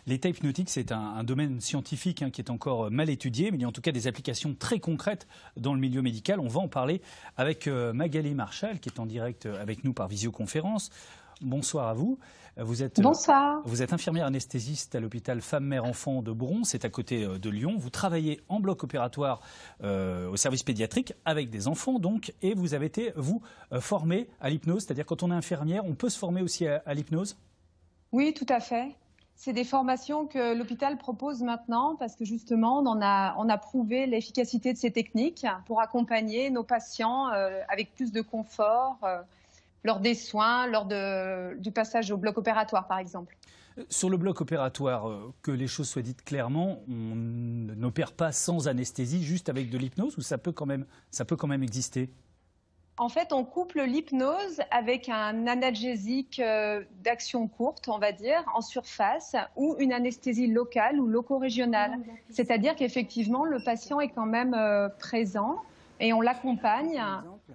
L'état hypnotique, c'est un domaine scientifique qui est encore mal étudié, mais il y a en tout cas des applications très concrètes dans le milieu médical. On va en parler avec Magali Marchal, qui est en direct avec nous par visioconférence. Bonsoir à vous. Bonsoir. Vous êtes infirmière anesthésiste à l'hôpital Femme-Mère-Enfant de Bron, c'est à côté de Lyon. Vous travaillez en bloc opératoire au service pédiatrique avec des enfants, donc, et vous avez été, vous, formée à l'hypnose, c'est-à-dire quand on est infirmière, on peut se former aussi à l'hypnose? Oui, tout à fait. C'est des formations que l'hôpital propose maintenant parce que justement, on a prouvé l'efficacité de ces techniques pour accompagner nos patients avec plus de confort lors des soins, lors du passage au bloc opératoire, par exemple. Sur le bloc opératoire, que les choses soient dites clairement, on n'opère pas sans anesthésie, juste avec de l'hypnose, ou ça peut quand même exister? En fait, on couple l'hypnose avec un analgésique d'action courte, on va dire, en surface, ou une anesthésie locale ou loco-régionale. C'est-à-dire qu'effectivement, le patient est quand même présent et on l'accompagne.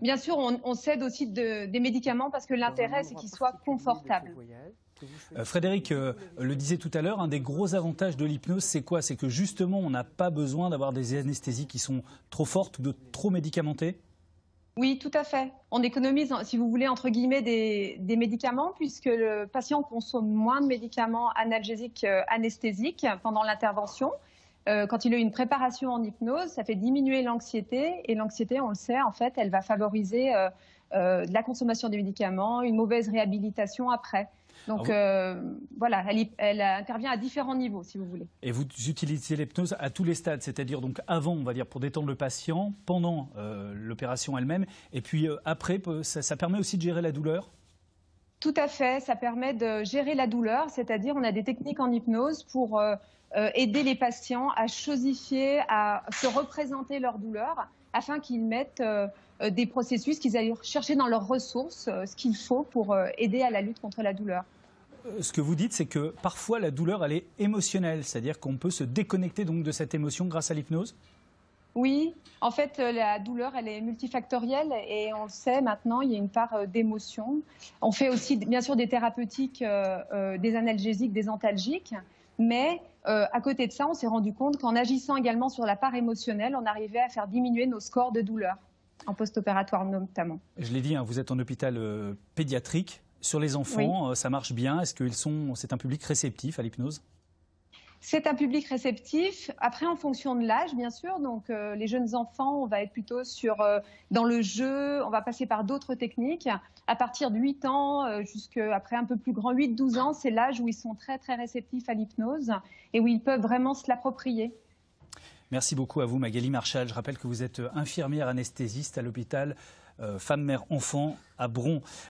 Bien sûr, on cède aussi des médicaments parce que l'intérêt, c'est qu'il soit confortable. Frédéric le disait tout à l'heure, un des gros avantages de l'hypnose, c'est quoi? C'est que justement, on n'a pas besoin d'avoir des anesthésies qui sont trop fortes ou trop médicamentées? Oui, tout à fait. On économise, si vous voulez, entre guillemets, des médicaments puisque le patient consomme moins de médicaments analgésiques anesthésiques pendant l'intervention. Quand il a une préparation en hypnose, ça fait diminuer l'anxiété. Et l'anxiété, on le sait, en fait, elle va favoriser de la consommation des médicaments, une mauvaise réhabilitation après. Donc voilà, elle intervient à différents niveaux, si vous voulez. Et vous utilisez l'hypnose à tous les stades, c'est-à-dire donc avant, on va dire, pour détendre le patient, pendant l'opération elle-même, et puis après, ça permet aussi de gérer la douleur? Tout à fait, ça permet de gérer la douleur, c'est-à-dire on a des techniques en hypnose pour aider les patients à chosifier, à se représenter leur douleur, afin qu'ils mettent des processus qu'ils aillent chercher dans leurs ressources, ce qu'il faut pour aider à la lutte contre la douleur. Ce que vous dites, c'est que parfois la douleur, elle est émotionnelle, c'est-à-dire qu'on peut se déconnecter donc de cette émotion grâce à l'hypnose? Oui, en fait, la douleur, elle est multifactorielle et on le sait maintenant, il y a une part d'émotion. On fait aussi, bien sûr, des thérapeutiques, des analgésiques, des antalgiques, mais à côté de ça, on s'est rendu compte qu'en agissant également sur la part émotionnelle, on arrivait à faire diminuer nos scores de douleur, en post-opératoire notamment. Je l'ai dit, vous êtes en hôpital pédiatrique. Sur les enfants, oui. Ça marche bien. Est-ce que c'est un public réceptif à l'hypnose? C'est un public réceptif. Après, en fonction de l'âge, bien sûr. Donc, les jeunes enfants, on va être plutôt dans le jeu. On va passer par d'autres techniques. À partir de 8 ans, jusqu'après un peu plus grand, 8-12 ans, c'est l'âge où ils sont très, très réceptifs à l'hypnose et où ils peuvent vraiment se l'approprier. Merci beaucoup à vous, Magali Marchal. Je rappelle que vous êtes infirmière anesthésiste à l'hôpital Femme-Mère-Enfant à Bron.